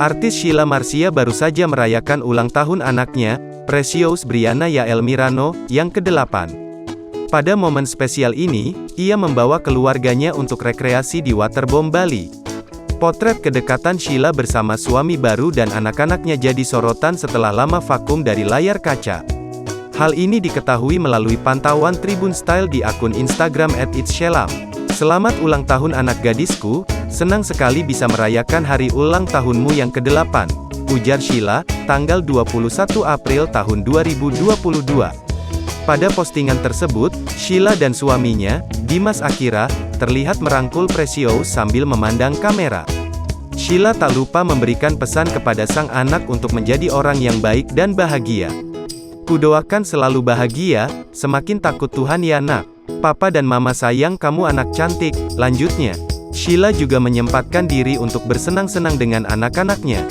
Artis Sheila Marcia baru saja merayakan ulang tahun anaknya, Precious Brianna Yael Mirano, yang ke-8. Pada momen spesial ini, ia membawa keluarganya untuk rekreasi di Waterbomb Bali. Potret kedekatan Sheila bersama suami baru dan anak-anaknya jadi sorotan setelah lama vakum dari layar kaca. Hal ini diketahui melalui pantauan Tribun Style di akun Instagram @itshelam. "Selamat ulang tahun anak gadisku, senang sekali bisa merayakan hari ulang tahunmu yang ke-8, ujar Sheila, tanggal 21 April tahun 2022. Pada postingan tersebut, Sheila dan suaminya, Dimas Akira, terlihat merangkul Precious sambil memandang kamera. Sheila tak lupa memberikan pesan kepada sang anak untuk menjadi orang yang baik dan bahagia. "Kudoakan selalu bahagia, semakin takut Tuhan ya nak. Papa dan mama sayang kamu anak cantik," lanjutnya. Sheila juga menyempatkan diri untuk bersenang-senang dengan anak-anaknya.